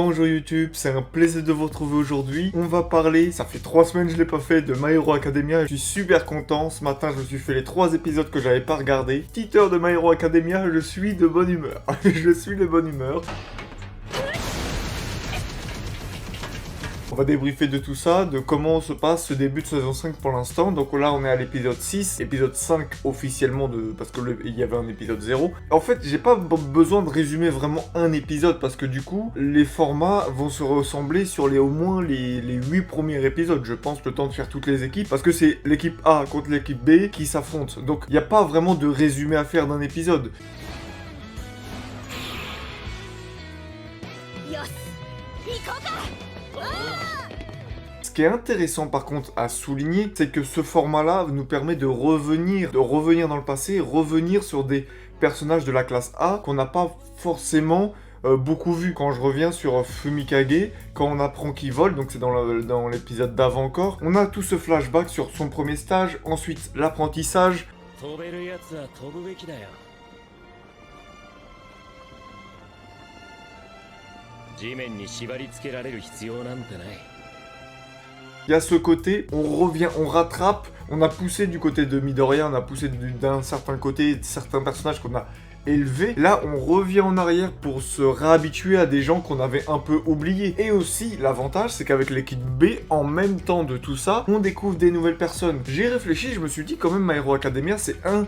Bonjour YouTube, c'est un plaisir de vous retrouver aujourd'hui. On va parler, ça fait 3 semaines que je l'ai pas fait, de My Hero Academia. Je suis super content, ce matin je me suis fait les 3 épisodes que j'avais pas regardé. Petite heure de My Hero Academia, je suis de bonne humeur. Je suis de bonne humeur. On va débriefer de tout ça, de comment se passe ce début de saison 5 pour l'instant. Donc là on est à l'épisode 6, épisode 5 officiellement parce que il y avait un épisode 0. En fait j'ai pas besoin de résumer vraiment un épisode parce que du coup les formats vont se ressembler sur au moins les 8 premiers épisodes. Je pense le temps de faire toutes les équipes parce que c'est l'équipe A contre l'équipe B qui s'affrontent. Donc il n'y a pas vraiment de résumé à faire d'un épisode. Ce qui est intéressant par contre à souligner, c'est que ce format-là nous permet de revenir dans le passé, revenir sur des personnages de la classe A qu'on n'a pas forcément beaucoup vu. Quand je reviens sur Fumikage, quand on apprend qu'il vole, donc c'est dans l'épisode d'avant encore, on a tout ce flashback sur son premier stage, ensuite l'apprentissage. Il y a ce côté, on revient, on rattrape, on a poussé du côté de Midoriya, on a poussé d'un certain côté certains personnages qu'on a élevés. Là, on revient en arrière pour se réhabituer à des gens qu'on avait un peu oubliés. Et aussi, l'avantage, c'est qu'avec l'équipe B, en même temps de tout ça, on découvre des nouvelles personnes. J'ai réfléchi, je me suis dit quand même, My Hero Academia, c'est un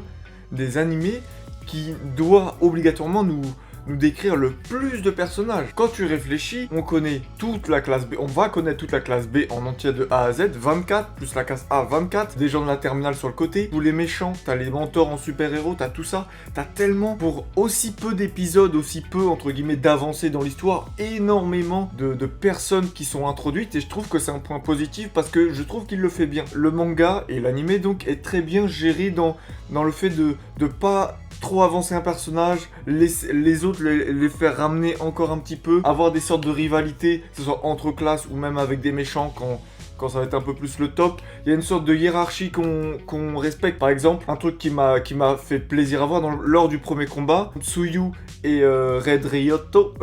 des animés qui doit obligatoirement nous décrire le plus de personnages. Quand tu réfléchis, on connaît toute la classe B, on va connaître toute la classe B en entier de A à Z, 24, plus la classe A, 24, des gens de la terminale sur le côté, tous les méchants, t'as les mentors en super-héros, t'as tout ça, t'as tellement, pour aussi peu d'épisodes, aussi peu, entre guillemets, d'avancées dans l'histoire, énormément de personnes qui sont introduites, et je trouve que c'est un point positif, parce que je trouve qu'il le fait bien. Le manga, et l'animé donc, est très bien géré dans le fait de pas trop avancer un personnage, les autres les faire ramener encore un petit peu, avoir des sortes de rivalités, que ce soit entre classes ou même avec des méchants quand ça va être un peu plus le top. Il y a une sorte de hiérarchie qu'on respecte. Par exemple, un truc qui m'a fait plaisir à voir lors du premier combat, Tsuyu et Red Ryotto,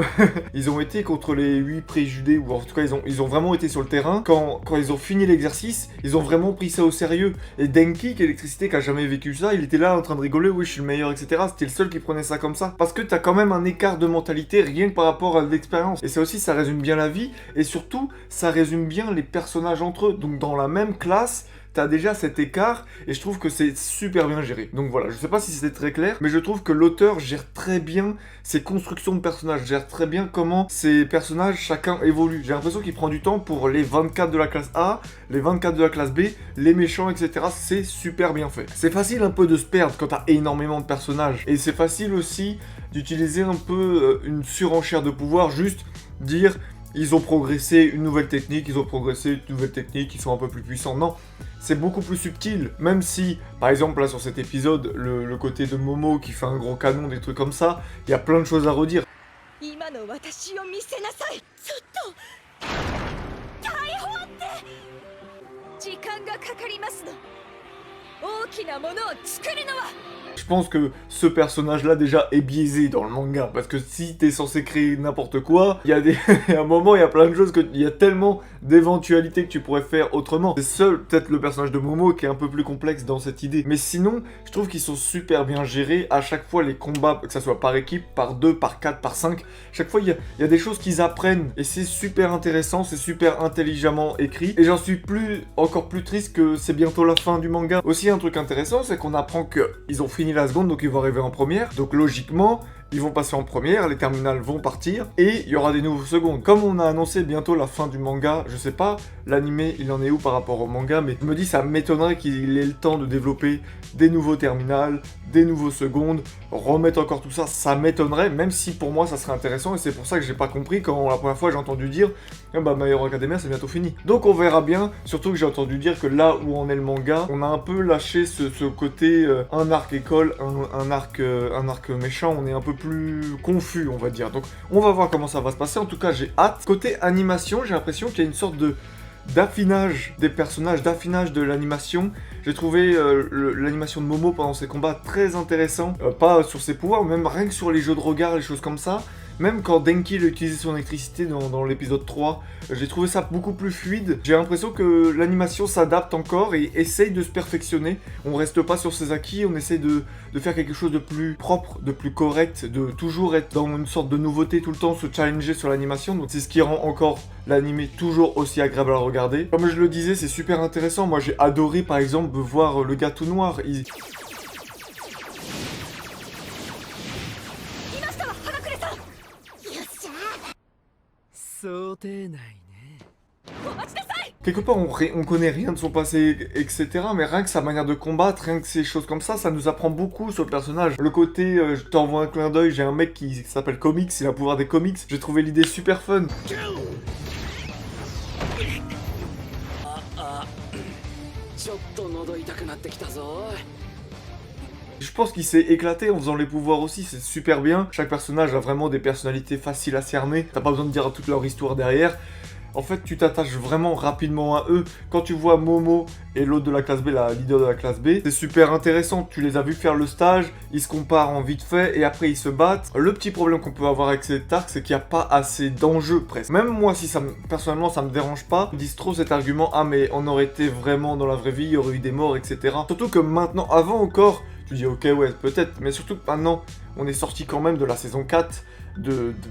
ils ont été contre les 8 préjugés, ou en tout cas ils ont vraiment été sur le terrain. Quand ils ont fini l'exercice, ils ont vraiment pris ça au sérieux. Et Denki, qui est l'électricité, qui a jamais vécu ça, il était là en train de rigoler, oui je suis le meilleur, etc. C'était le seul qui prenait ça comme ça. Parce que t'as quand même un écart de mentalité rien que par rapport à l'expérience. Et ça aussi, ça résume bien la vie, et surtout, ça résume bien les personnages entre eux. Donc dans la même classe, t'as déjà cet écart, et je trouve que c'est super bien géré. Donc voilà, je sais pas si c'était très clair, mais je trouve que l'auteur gère très bien ses constructions de personnages, gère très bien comment ces personnages, chacun évolue. J'ai l'impression qu'il prend du temps pour les 24 de la classe A, les 24 de la classe B, les méchants, etc. C'est super bien fait. C'est facile un peu de se perdre quand t'as énormément de personnages, et c'est facile aussi d'utiliser un peu une surenchère de pouvoir, juste dire... Ils ont progressé une nouvelle technique, ils sont un peu plus puissants. Non, c'est beaucoup plus subtil. Même si, par exemple, là sur cet épisode, le côté de Momo qui fait un gros canon, des trucs comme ça, il y a plein de choses à redire. Je pense que ce personnage-là déjà est biaisé dans le manga, parce que si t'es censé créer n'importe quoi, il y a un moment, il y a plein de choses, il y a tellement d'éventualités que tu pourrais faire autrement. C'est seul, peut-être le personnage de Momo qui est un peu plus complexe dans cette idée. Mais sinon, je trouve qu'ils sont super bien gérés. À chaque fois, les combats, que ça soit par équipe, par 2, par 4, par 5, chaque fois, il y a des choses qu'ils apprennent. Et c'est super intéressant, c'est super intelligemment écrit. Et j'en suis encore plus triste que c'est bientôt la fin du manga. Aussi, un truc intéressant, c'est qu'on apprend qu'ils ont fini la seconde, donc ils vont arriver en première. Donc logiquement, ils vont passer en première, les terminales vont partir, et il y aura des nouveaux secondes. Comme on a annoncé bientôt la fin du manga, je sais pas, l'animé, il en est où par rapport au manga, mais je me dis, ça m'étonnerait qu'il ait le temps de développer des nouveaux terminales, des nouveaux secondes, remettre encore tout ça, ça m'étonnerait, même si pour moi ça serait intéressant, et c'est pour ça que j'ai pas compris quand la première fois j'ai entendu dire ah bah My Hero Academia c'est bientôt fini. Donc on verra bien, surtout que j'ai entendu dire que là où en est le manga, on a un peu lâché ce côté un arc école, un arc méchant, on est un peu plus confus on va dire. Donc on va voir comment ça va se passer, en tout cas j'ai hâte. Côté animation, j'ai l'impression qu'il y a une sorte d'affinage des personnages, d'affinage de l'animation. J'ai trouvé l'animation de Momo pendant ses combats très intéressant, pas sur ses pouvoirs, même rien que sur les jeux de regard, les choses comme ça. Même quand Denki a utilisé son électricité dans l'épisode 3, j'ai trouvé ça beaucoup plus fluide. J'ai l'impression que l'animation s'adapte encore et essaye de se perfectionner. On reste pas sur ses acquis, on essaye de faire quelque chose de plus propre, de plus correct, de toujours être dans une sorte de nouveauté tout le temps, se challenger sur l'animation. Donc c'est ce qui rend encore l'animé toujours aussi agréable à regarder. Comme je le disais, c'est super intéressant. Moi j'ai adoré par exemple voir le gars tout noir. Quelque part, on connaît rien de son passé, etc. Mais rien que sa manière de combattre, rien que ces choses comme ça nous apprend beaucoup sur le personnage. Le côté, je t'envoie un clin d'œil, j'ai un mec qui s'appelle Comics, il a le pouvoir des comics. J'ai trouvé l'idée super fun. Je pense qu'il s'est éclaté en faisant les pouvoirs aussi, c'est super bien. Chaque personnage a vraiment des personnalités faciles à cerner. T'as pas besoin de dire toute leur histoire derrière. En fait, tu t'attaches vraiment rapidement à eux. Quand tu vois Momo et l'autre de la classe B, la leader de la classe B, c'est super intéressant. Tu les as vus faire le stage, ils se comparent en vite fait et après ils se battent. Le petit problème qu'on peut avoir avec cet arc, c'est qu'il n'y a pas assez d'enjeux presque. Même moi, si personnellement ça me dérange pas, ils disent trop cet argument, ah mais on aurait été vraiment dans la vraie vie, il y aurait eu des morts, etc. Surtout que maintenant, avant encore, tu dis ok ouais peut-être, mais surtout que maintenant, on est sorti quand même de la saison 4,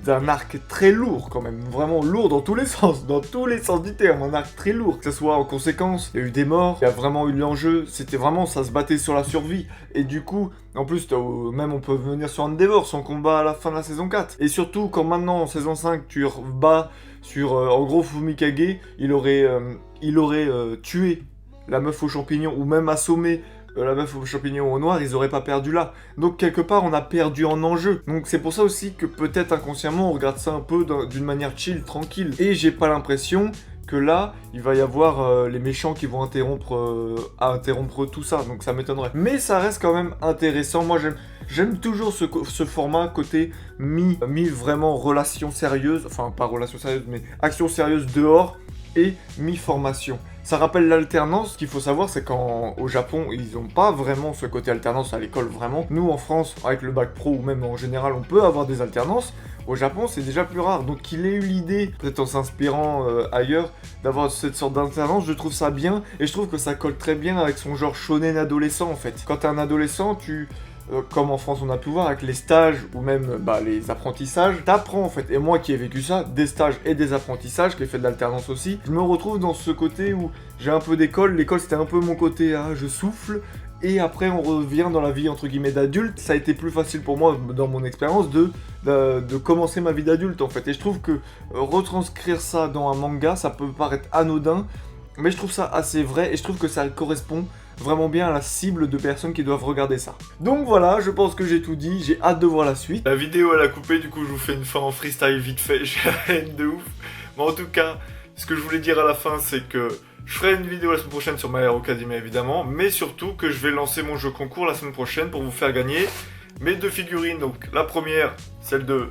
d'un arc très lourd quand même, vraiment lourd dans tous les sens du terme, un arc très lourd, que ce soit en conséquence, il y a eu des morts, il y a vraiment eu l'enjeu, c'était vraiment, ça se battait sur la survie, et du coup, en plus, même on peut venir sur Endeavor, son combat à la fin de la saison 4, et surtout quand maintenant en saison 5, tu rebats sur, en gros, Fumikage, il aurait tué la meuf aux champignons, ou même assommé la meuf aux champignons au noir, ils auraient pas perdu là. Donc quelque part, on a perdu en enjeu. Donc c'est pour ça aussi que peut-être inconsciemment, on regarde ça un peu d'une manière chill, tranquille. Et j'ai pas l'impression que là, il va y avoir les méchants qui vont interrompre tout ça. Donc ça m'étonnerait. Mais ça reste quand même intéressant. Moi, j'aime toujours ce format côté mi vraiment relation sérieuse. Enfin, pas relation sérieuse, mais action sérieuse dehors et mi-formation. Ça rappelle l'alternance. Ce qu'il faut savoir, c'est qu'au Japon, ils n'ont pas vraiment ce côté alternance à l'école, vraiment. Nous, en France, avec le bac pro ou même en général, on peut avoir des alternances. Au Japon, c'est déjà plus rare. Donc qu'il ait eu l'idée, peut-être en s'inspirant ailleurs, d'avoir cette sorte d'alternance, je trouve ça bien. Et je trouve que ça colle très bien avec son genre shonen adolescent, en fait. Quand t'es un adolescent, comme en France on a pu voir avec les stages ou même les apprentissages, t'apprends en fait. Et moi qui ai vécu ça, des stages et des apprentissages, qui ai fait de l'alternance aussi, je me retrouve dans ce côté où j'ai un peu d'école. L'école c'était un peu mon côté, je souffle. Et après on revient dans la vie entre guillemets d'adulte. Ça a été plus facile pour moi dans mon expérience de commencer ma vie d'adulte en fait. Et je trouve que retranscrire ça dans un manga, ça peut paraître anodin, mais je trouve ça assez vrai et je trouve que ça correspond vraiment bien à la cible de personnes qui doivent regarder ça. Donc voilà, je pense que j'ai tout dit, j'ai hâte de voir la suite. La vidéo elle a coupé, du coup je vous fais une fin en freestyle vite fait, j'ai la haine de ouf. Mais en tout cas, ce que je voulais dire à la fin, c'est que je ferai une vidéo la semaine prochaine sur My Hero Academia évidemment, mais surtout que je vais lancer mon jeu concours la semaine prochaine pour vous faire gagner mes 2 figurines. Donc la première, celle de...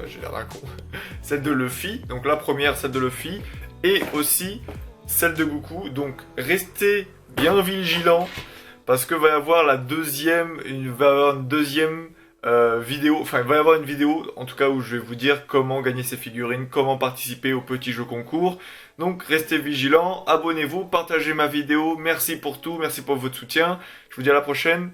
j'ai l'air d'un con. Celle de Luffy, donc la première, celle de Luffy, et aussi celle de Goku. Donc restez bien vigilant parce que va y avoir une deuxième vidéo, enfin il va y avoir une vidéo en tout cas où je vais vous dire comment gagner ces figurines, comment participer au petit jeu concours. Donc restez vigilants, abonnez-vous, partagez ma vidéo, merci pour tout, merci pour votre soutien, je vous dis à la prochaine.